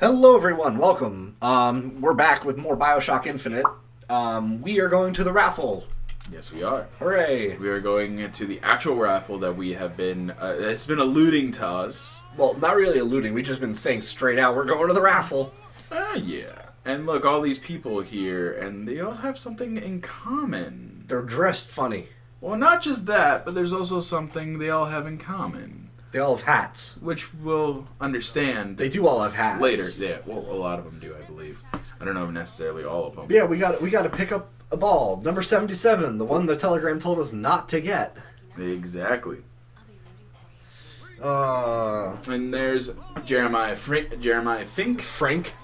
Hello everyone, welcome. We're back with more Bioshock Infinite. We are going to the Raffle. Yes, we are. Hooray! We are going to the actual raffle that we have been, it's been eluding to us. Well, not really alluding, we've just been saying straight out, we're going to the Raffle. Yeah. And look, all these people here, and they all have something in common. They're dressed funny. Well, not just that, but there's also something they all have in common. They all have hats. Which we'll understand. They do all have hats. Later, yeah. Well, a lot of them do, I believe. I don't know if necessarily all of them. Yeah, we got to pick up a ball. Number 77, the one the telegram told us not to get. Exactly. And there's Jeremiah Fink. Frank.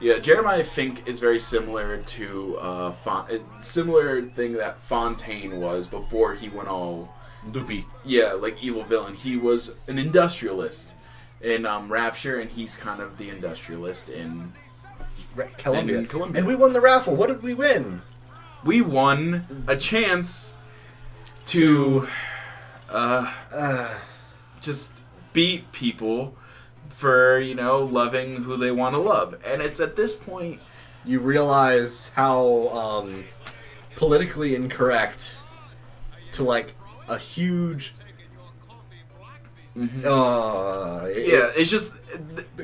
Yeah, Jeremiah Fink is very similar to similar thing that Fontaine was before he went all loopy. Yeah, like evil villain. He was an industrialist in Rapture, and he's kind of the industrialist in Columbia. Columbia. And we won the raffle. What did we win? We won a chance to just beat people for, loving who they want to love. And it's at this point you realize how politically incorrect to like a huge it's just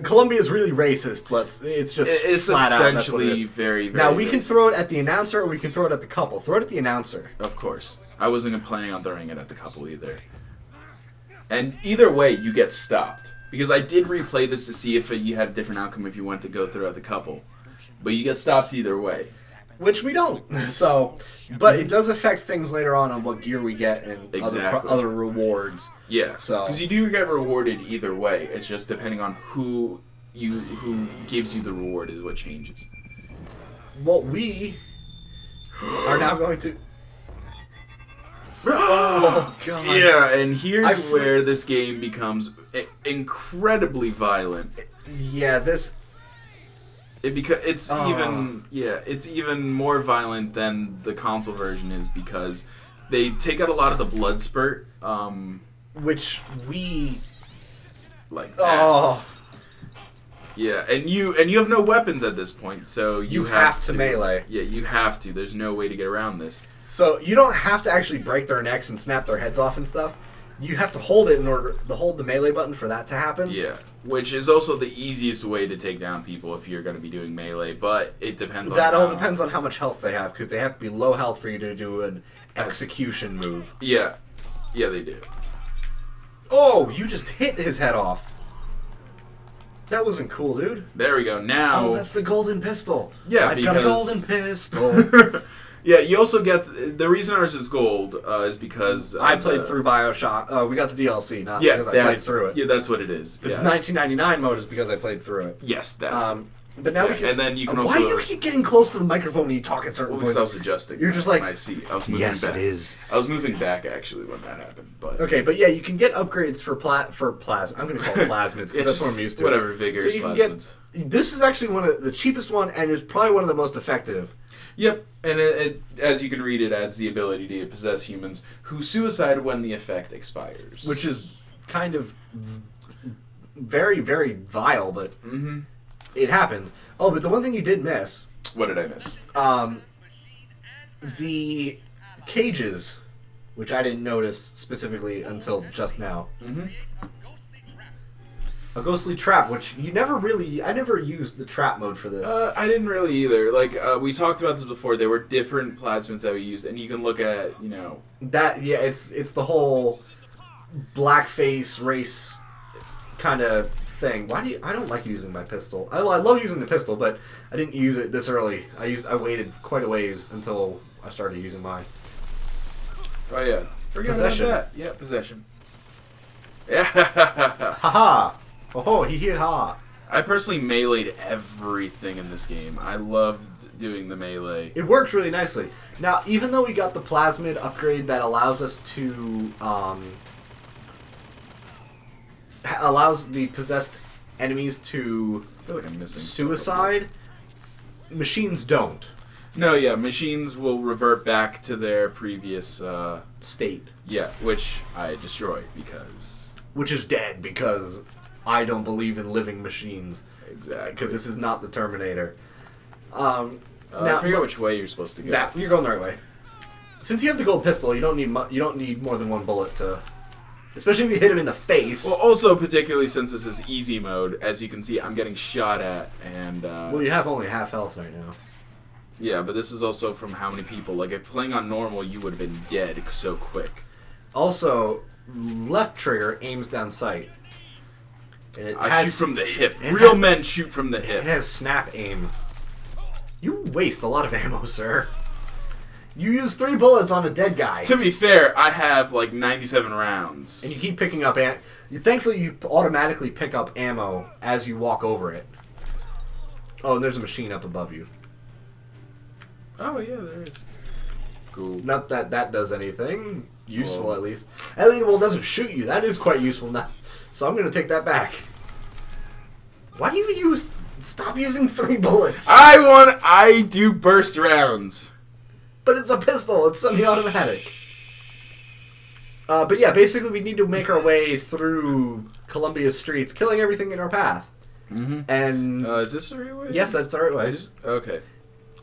Columbia is really racist, but it's just it's flat essentially out, very, very now we racist. can throw it at the announcer or we can throw it at the couple. Throw it at the announcer. Of course. I wasn't planning on throwing it at the couple either. And either way, you get stopped. Because I did replay this to see if you had a different outcome if you went to go through at the couple. But you get stopped either way. Which we don't. So, but it does affect things later on what gear we get and other rewards. Yeah. So, because you do get rewarded either way. It's just depending on who gives you the reward is what changes. What we are now going to... Oh, God. Yeah, and here's where this game becomes incredibly violent. Yeah, It's even more violent than the console version is because they take out a lot of the blood spurt, which we like that. Yeah, and you have no weapons at this point, so you have to melee. Yeah, you have to. There's no way to get around this. So you don't have to actually break their necks and snap their heads off and stuff. You have to hold it in order to hold the melee button for that to happen. Yeah, which is also the easiest way to take down people if you're going to be doing melee, but it depends on that all depends on how much health they have, because they have to be low health for you to do an execution move. Yeah. Yeah, they do. Oh, you just hit his head off. That wasn't cool, dude. There we go. Now... Oh, that's the golden pistol. Yeah, I've got a golden pistol. Yeah, you also get... The reason ours is gold is because... I played through Bioshock. We got the DLC, not because I played through it. Yeah, that's what it is. The 1999 mode is because I played through it. Yes, that's... But now we can... And then you can also... Why do you keep getting close to the microphone when you talk at certain points? Because I was adjusting. You're just like... My seat. I was moving yes, back. It is. I was moving back, actually, when that happened. But okay, but yeah, you can get upgrades for plasma. I'm going to call it plasmids, because that's what I'm used to. Whatever, vigorous so you can plasmids. This is actually one of the cheapest one, and is probably one of the most effective. Yep, and it, as you can read, it adds the ability to possess humans who suicide when the effect expires. Which is kind of very, very vile, but it happens. Oh, but the one thing you did miss... What did I miss? The cages, which I didn't notice specifically until just now. A ghostly trap, which I never used the trap mode for this. I didn't really either. Like, we talked about this before. There were different plasmids that we used, and you can look at, That, yeah, it's the whole blackface race kind of thing. I don't like using my pistol. I love using the pistol, but I didn't use it this early. I waited quite a ways until I started using mine. Oh, yeah. Forget about that. Yeah, possession. Yeah. Ha-ha! Oh, ha! I personally meleeed everything in this game. I loved doing the melee. It works really nicely. Now, even though we got the plasmid upgrade that allows us to, allows the possessed enemies to I feel like I'm missing suicide, machines don't. No, yeah, machines will revert back to their previous state. Yeah, which I destroyed because... Which is dead because I don't believe in living machines. Exactly. Because this is not the Terminator. Now, I forget which way you're supposed to go. You're going the right way. Since you have the gold pistol, you don't need more than one bullet to... Especially if you hit him in the face. Well, also, particularly since this is easy mode, as you can see, I'm getting shot at, and... Well, you have only half health right now. Yeah, but this is also from how many people. Like, if playing on normal, you would have been dead so quick. Also, left trigger aims down sight. And I shoot from the hip. Real men shoot from the hip. It has snap aim. You waste a lot of ammo, sir. You use 3 bullets on a dead guy. To be fair, I have like 97 rounds. And you keep picking up ammo. Thankfully, you automatically pick up ammo as you walk over it. Oh, and there's a machine up above you. Oh, yeah, there is. Cool. Not that that does anything. Useful, at least. Well, it doesn't shoot you. That is quite useful now. So I'm going to take that back. Why do you use... Stop using 3 bullets. I do burst rounds. But it's a pistol. It's semi-automatic. But yeah, basically we need to make our way through Columbia's streets, killing everything in our path. Mm-hmm. And is this the right way? Yes, that's the right way. Okay.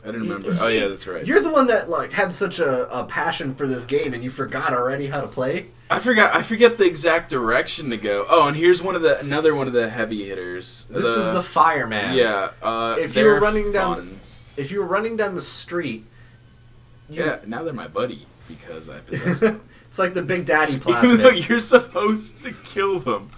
I didn't remember. Oh yeah, that's right. You're the one that like had such a passion for this game, and you forgot already how to play. I forget the exact direction to go. Oh, and here's another one of the heavy hitters. This is the fireman. Yeah. If you were running down the street. Now they're my buddy because I possess them. It's like the Big Daddy plasmid. Even though you're supposed to kill them.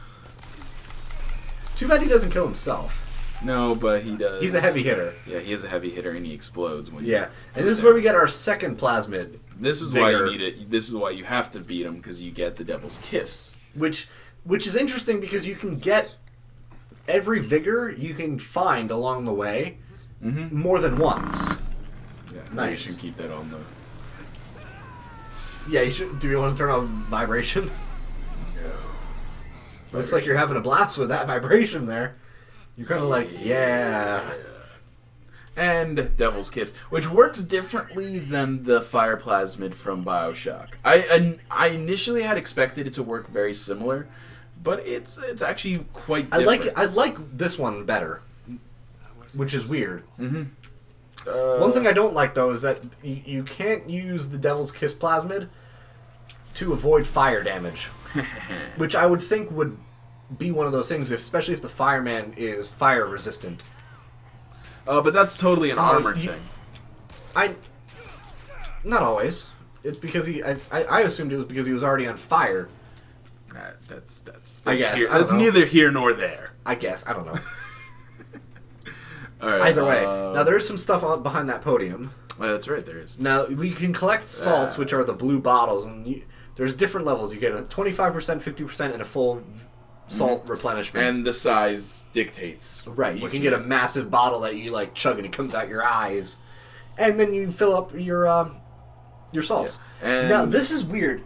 Too bad he doesn't kill himself. No, but he does. He's a heavy hitter. Yeah, he is a heavy hitter, and he explodes when. Yeah, and this is where we get our second plasmid. This is why you need it. This is why you have to beat him because you get the Devil's Kiss, which is interesting because you can get every vigor you can find along the way more than once. Yeah, nice. You should keep that on the. Yeah, you should. Do you want to turn on vibration? No. Looks like you're having a blast with that vibration there. You're kind of like, yeah. And Devil's Kiss, which works differently than the Fire Plasmid from Bioshock. I initially had expected it to work very similar, but it's actually quite different. I like this one better, which is weird. Mm-hmm. One thing I don't like, though, is that you can't use the Devil's Kiss Plasmid to avoid fire damage, which I would think would be one of those things, especially if the fireman is fire resistant. But that's totally an armored thing. Not always. It's because I assumed it was because he was already on fire. That's I guess. That's neither here nor there. I guess. I don't know. All right, either way. Now, there is some stuff behind that podium. That's right, there is. Now, we can collect salts, which are the blue bottles, and there's different levels. You get a 25%, 50%, and a full salt replenishment. And the size dictates. Right, you can get a massive bottle that you like chug and it comes out your eyes. And then you fill up your salts. Yeah. And now, this is weird.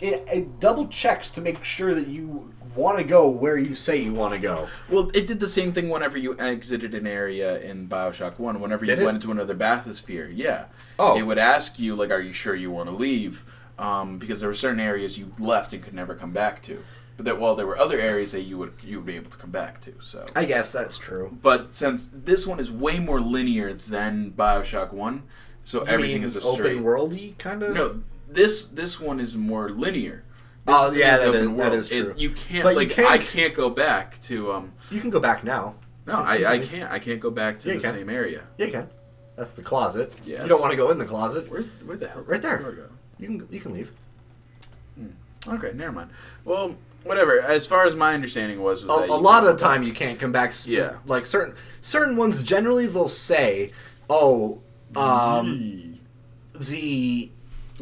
It double checks to make sure that you want to go where you say you want to go. Well, it did the same thing whenever you exited an area in Bioshock 1. Whenever you went into another bathysphere, yeah. Oh. It would ask you, like, are you sure you want to leave? Because there were certain areas you left and could never come back to. But there were other areas that you would be able to come back to. So I guess that's true. But since this one is way more linear than Bioshock 1, so everything is a straight open worldy kind of. No, this one is more linear. That is true. You can't I can't go back to. You can go back now. No, I can't. I can't go back to the same area. Yeah, you can. That's the closet. Yes. You don't want to go in the closet. Where the hell? Right there. Where do I go? You can leave. Okay, never mind. Well, whatever. As far as my understanding was a lot of the time you can't come back. Yeah. Like certain ones, generally they'll say,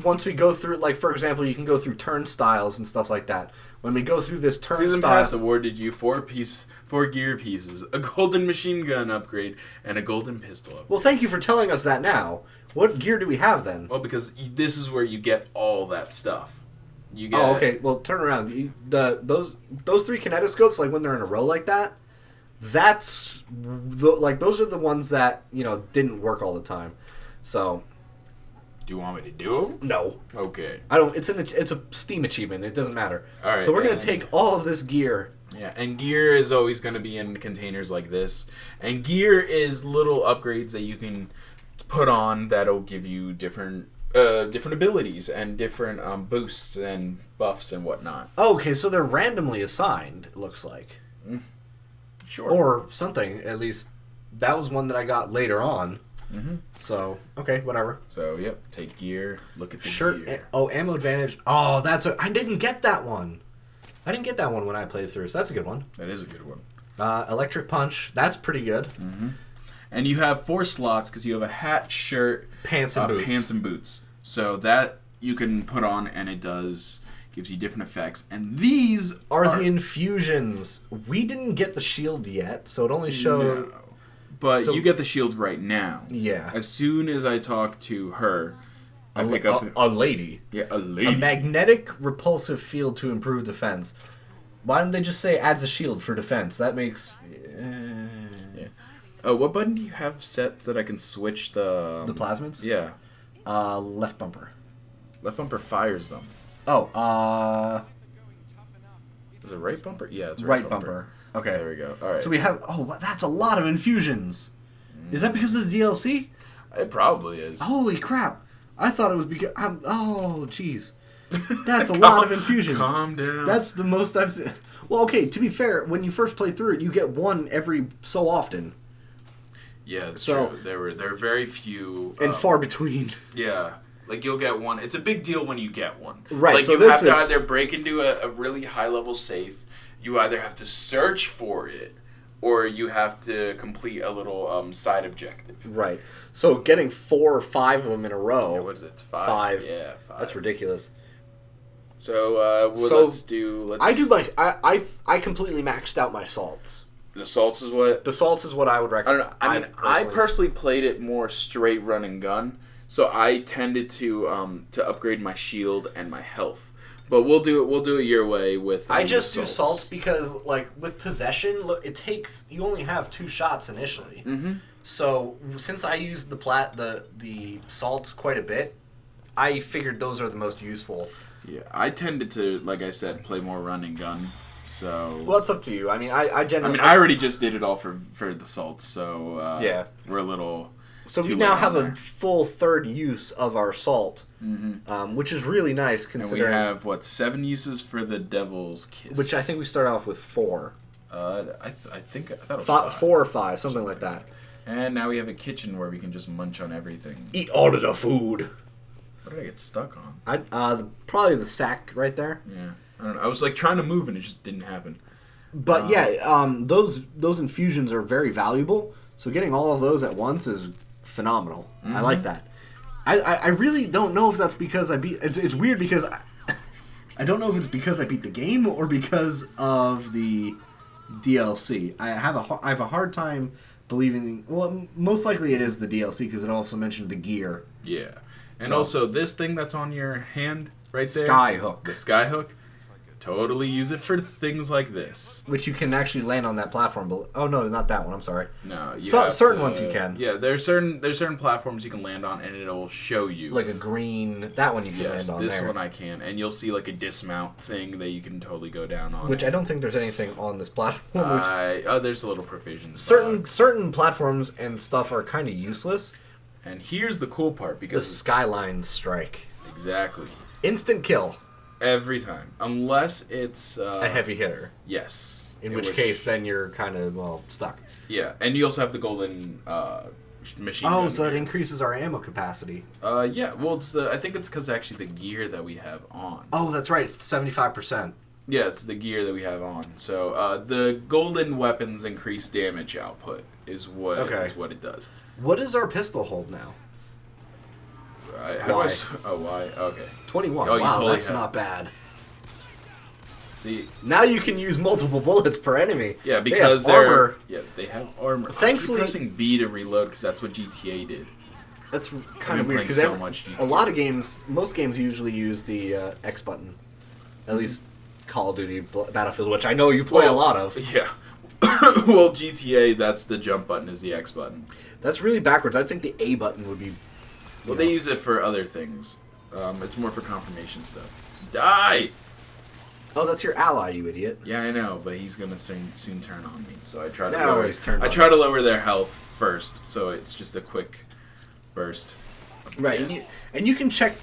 once we go through, like, for example, you can go through turnstiles and stuff like that. When we go through this turnstile... Season Pass awarded you 4 gear pieces, a golden machine gun upgrade, and a golden pistol upgrade. Well, thank you for telling us that now. What gear do we have, then? Well, because this is where you get all that stuff. You get... Oh, okay. Well, turn around. Those 3 kinetoscopes, like, when they're in a row like that, those are the ones that, didn't work all the time. So... Do you want me to do them? No. Okay. I don't. It's a Steam achievement. It doesn't matter. All right. So we're gonna take all of this gear Yeah, and gear is always going to be in containers like this. And gear is little upgrades that you can put on that'll give you different abilities and different boosts and buffs and whatnot. Oh, okay, so they're randomly assigned, it looks like. Sure. Or something, at least. That was one that I got later on. Mm-hmm. So, okay, whatever. So, yep, take gear. Look at the Shirt. gear. Ammo advantage. Oh, I didn't get that one. I didn't get that one when I played through, so that's a good one. That is a good one. Electric punch. That's pretty good. Mm-hmm. And you have 4 slots because you have a hat, shirt, pants, and boots. So that you can put on, and it gives you different effects. And these are the infusions. We didn't get the shield yet, so it only showed. No. But you get the shield right now. Yeah. As soon as I talk to her, I pick up a lady. Yeah, a lady. A magnetic repulsive field to improve defense. Why didn't they just say adds a shield for defense? That makes. Yeah. What button do you have set that I can switch the plasmids? Yeah. Left bumper. Left bumper fires them. Oh, Is it right bumper? Yeah, it's right bumper. Okay. There we go. All right. So we have. Oh, that's a lot of infusions. Is that because of the DLC? It probably is. Holy crap! I thought it was because. Oh, jeez. That's a lot of infusions. Calm down. That's the most I've seen. Well, okay, to be fair, when you first play through it, you get one every so often. Yeah, that's true. There are very few. And far between. Yeah. Like, you'll get one. It's a big deal when you get one. Right, like, so you this have to is... either break into a really high-level safe, you either have to search for it, or you have to complete a little side objective. Right. So getting 4 or 5 of them in a row... Yeah, what is it? It's 5? 5. Yeah, 5. That's ridiculous. So, let's do... I completely maxed out my salts. The salts is what... The salts is what I would recommend. I don't know. I personally played it more straight run and gun, so I tended to upgrade my shield and my health. But we'll do it your way with. I just do salts because, like, with possession, look, it takes you only have 2 shots initially. Mm-hmm. So since I used the salts quite a bit, I figured those are the most useful. Yeah, I tended to, like I said, play more run and gun. So. Well, it's up to you. I mean, I generally. I already just did it all for the salts, so yeah, we're a little. So we now have a full third use of our salt, which is really nice considering... And we have, 7 uses for the Devil's Kiss? Which I think we start off with 4. I thought it was 4 or 5, something like that. And now we have a kitchen where we can just munch on everything. Eat all of the food! What did I get stuck on? Probably the sack right there. Yeah. I don't know. I was, trying to move and it just didn't happen. But those infusions are very valuable, so getting all of those at once is... phenomenal. I like that. I really don't know if that's because I beat... It's weird because I don't know if it's because I beat the game or because of the DLC. I have a hard time believing... Well, most likely it is the DLC because it also mentioned the gear. Yeah. And also this thing that's on your hand right there. Skyhook. The skyhook. Totally use it for things like this. Which you can actually land on that platform. Oh, no, not that one. I'm sorry. No, certain ones you can. Yeah, there's certain platforms you can land on, and it'll show you. Like a green... That one you can land on this there. one I can. And you'll see, a dismount thing that you can totally go down on. Which I don't think there's anything on this platform. There's a little provisions. Certain platforms and stuff are kind of useless. And here's the cool part, because... The Skyline Strike. Exactly. Instant kill. Every time. Unless it's... a heavy hitter. Yes. In which case, then you're kind of, stuck. Yeah, and you also have the golden machine gun. Oh, so that increases our ammo capacity. Yeah, well, I think it's because actually the gear that we have on. Oh, that's right, 75%. Yeah, it's the gear that we have on. So, the golden weapons increase damage output is what it does. What does our pistol hold now? Why? Okay. 21. Oh, wow, that's not bad. See, now you can use multiple bullets per enemy. Yeah, because they have armor. Yeah, they have armor. Thankfully, I keep pressing B to reload because that's what GTA did. That's kind of weird because a lot of games, most games usually use the X button. At least Call of Duty, Battlefield, which I know you play a lot of. Yeah. Well, GTA, that's the jump button is the X button. That's really backwards. I think the A button would be... Well, they use it for other things. It's more for confirmation stuff. Die! Oh, that's your ally, you idiot. Yeah, I know, but he's gonna soon turn on me. So I try to lower their health first, so it's just a quick burst. Right, Yeah. and you can check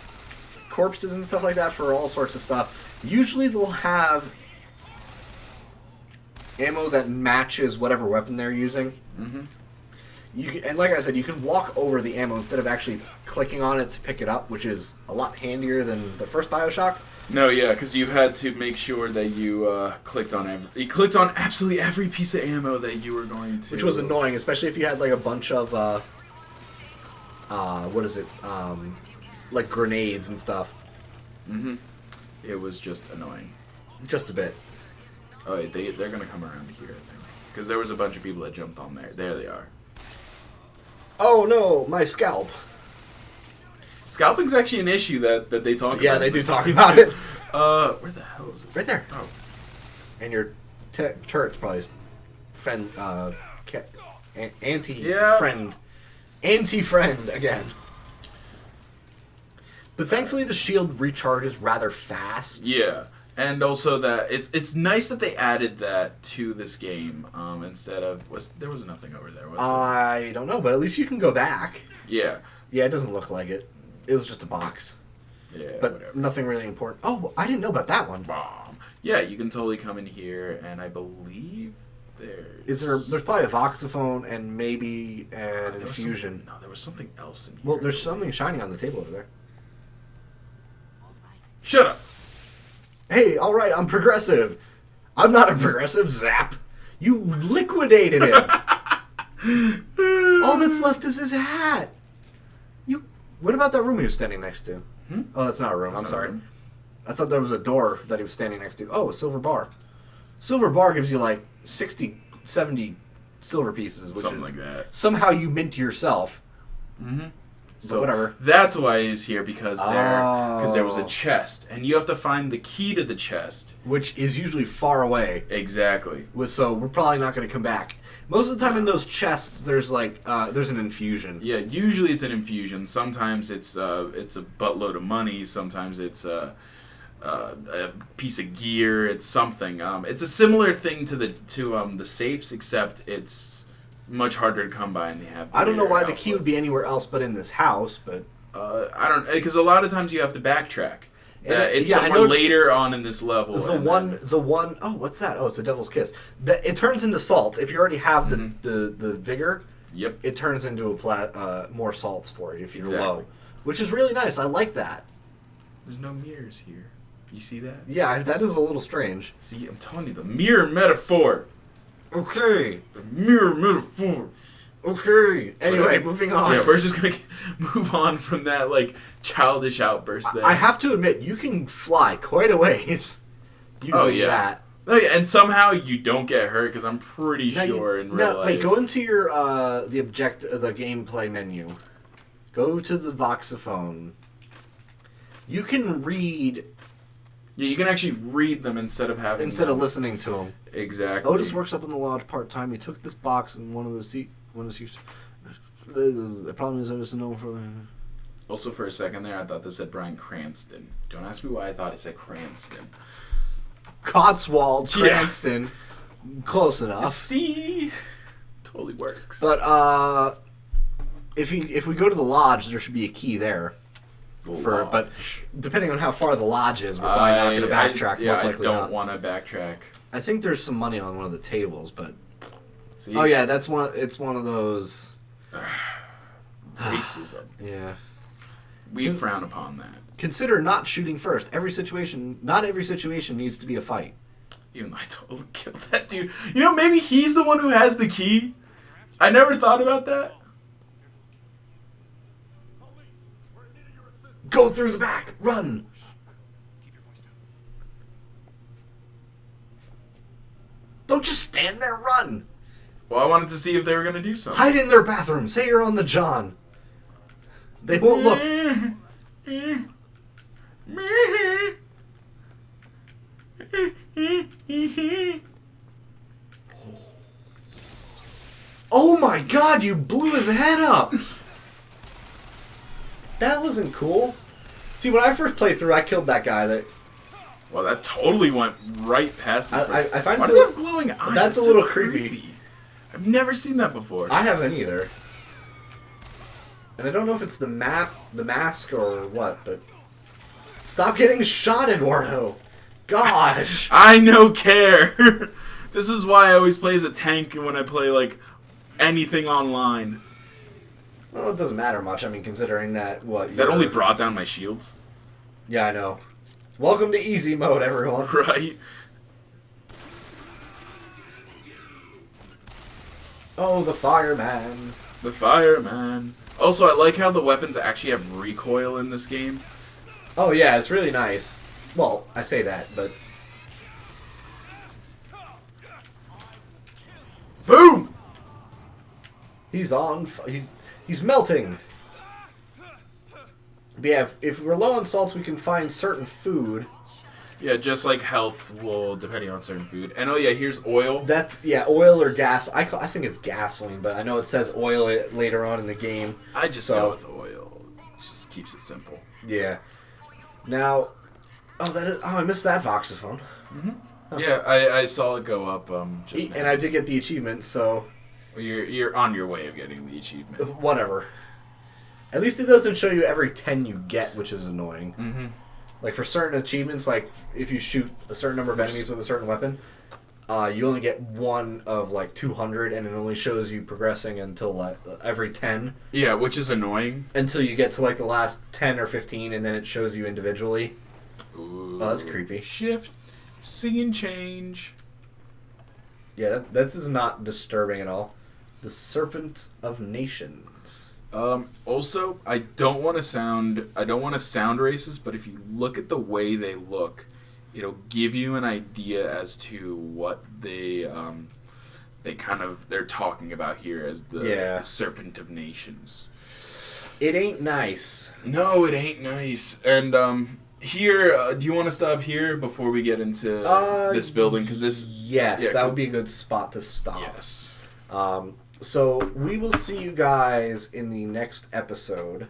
corpses and stuff like that for all sorts of stuff. Usually they'll have ammo that matches whatever weapon they're using. Mm-hmm. And like I said, you can walk over the ammo instead of actually clicking on it to pick it up, which is a lot handier than the first Bioshock. No, yeah, because you had to make sure that you clicked on absolutely every piece of ammo that you were going to. Which was annoying, especially if you had like a bunch of like grenades and stuff. Mm-hmm. It was just annoying. Just a bit. Oh, they're gonna come around here, I think, because there was a bunch of people that jumped on there. There they are. Oh no, my scalp. Scalping's actually an issue that they talk about. Yeah, they do talk about it. Where the hell is this? Right there. Oh. And your turret's probably friend, anti-friend again. But thankfully the shield recharges rather fast. Yeah, and also that it's nice that they added that to this game instead of there was nothing over there. Was there? I don't know, but at least you can go back. Yeah. Yeah, it doesn't look like it. It was just a box. Yeah, but whatever. Nothing really important. Oh, I didn't know about that one. Bomb. Yeah, you can totally come in here, and I believe there's probably a voxophone and maybe an infusion. There was something else in here. Well, there's something shiny on the table over there. Shut up. Hey, all right, I'm progressive. I'm not a progressive, Zap. You liquidated him. All that's left is his hat. What about that room he was standing next to? Oh, that's not a room. I'm sorry. I thought there was a door that he was standing next to. Oh, a silver bar. Silver bar gives you like 60, 70 silver pieces. Which something is like that. Somehow you mint yourself. Mm-hmm. So whatever. That's why he was here, because there was a chest, and you have to find the key to the chest, which is usually far away. Exactly. So we're probably not going to come back. Most of the time in those chests, there's like there's an infusion. Yeah, usually it's an infusion. Sometimes it's a buttload of money. Sometimes it's a piece of gear. It's something. It's a similar thing to the safes, except it's much harder to come by, and they have. I don't know why the key would be anywhere else but in this house, but I don't, because a lot of times you have to backtrack. It's somewhere later on in this level. The one. Oh, what's that? Oh, it's a devil's kiss. It turns into salt if you already have the vigor. Yep. It turns into more salts for you if you're low, which is really nice. I like that. There's no mirrors here. You see that? Yeah, that is a little strange. See, I'm telling you, the mirror metaphor. Okay. The mirror metaphor. Okay. Anyway, moving on. Yeah, we're just gonna move on from that like childish outburst there. I have to admit, you can fly quite a ways using that. Oh yeah, and somehow you don't get hurt, because I'm pretty sure in real life. Wait, go into your the gameplay menu. Go to the voxophone. You can read. Yeah, you can actually read them instead of listening to them. Exactly. Otis works up in the lodge part-time. He took this box and one of the seats. The problem is Otis no for. Also, for a second there, I thought this said Bryan Cranston. Don't ask me why I thought it said Cranston. Cotswold, Cranston. Yeah. Close enough. See? Totally works. But if we go to the lodge, there should be a key there. But depending on how far the lodge is, we're probably not going to backtrack. I don't want to backtrack. I think there's some money on one of the tables, but see? Oh yeah, that's one. It's one of those racism. Yeah, we frown upon that. Consider not shooting first. Not every situation needs to be a fight. Even though I totally killed that dude. You know, maybe he's the one who has the key. I never thought about that. Go through the back. Run. Keep your voice down. Don't just stand there. Run. Well, I wanted to see if they were going to do something. Hide in their bathroom. Say you're on the John. They won't look. Oh my God, you blew his head up. That wasn't cool. See, when I first played through, I killed that guy that Well, that totally went right past this person. I find Why so, do they have glowing eyes? That's It's a little so creepy. I've never seen that before. I haven't either. And I don't know if it's the mask, or what, but... Stop getting shot, Eduardo! Gosh! I no care! This is why I always play as a tank when I play, like, anything online. Well, it doesn't matter much, I mean, considering that, what... That only brought down my shields. Yeah, I know. Welcome to easy mode, everyone. Right? Oh, the fireman. The fireman. Also, I like how the weapons actually have recoil in this game. Oh, yeah, it's really nice. Well, I say that, but... Boom! He's on... He's melting. But yeah, if we're low on salts, we can find certain food. Yeah, just like health will, depending on certain food. And oh yeah, here's oil. That's, yeah, oil or gas. I think it's gasoline, but I know it says oil later on in the game. I just go with oil. It just keeps it simple. Yeah. Now, I missed that voxophone. Mm-hmm. Huh. Yeah, I saw it go up just now. And I did get the achievement, so... Well, you're on your way of getting the achievement. Whatever. At least it doesn't show you every 10 you get, which is annoying. Mm-hmm. Like, for certain achievements, like, if you shoot a certain number of enemies with a certain weapon, you only get one of, like, 200, and it only shows you progressing until, like, every 10. Yeah, which is annoying. Until you get to, like, the last 10 or 15, and then it shows you individually. Ooh. Oh, that's creepy. Shift, scene change. Yeah, this is not disturbing at all. The Serpent of Nations. Also, I don't want to sound racist, but if you look at the way they look, it'll give you an idea as to what they're talking about here as the Serpent of Nations. It ain't nice. No, it ain't nice. And here, do you want to stop here before we get into this building? Because that would be a good spot to stop. Yes. So we will see you guys in the next episode,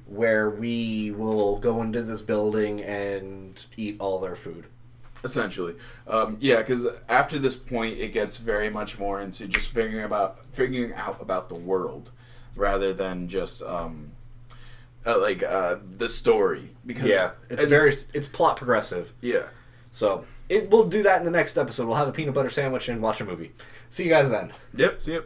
where we will go into this building and eat all their food. Essentially, because after this point, it gets very much more into just figuring out about the world, rather than just the story. Because it's plot progressive. Yeah. So we'll do that in the next episode. We'll have a peanut butter sandwich and watch a movie. See you guys then. Yep. See you.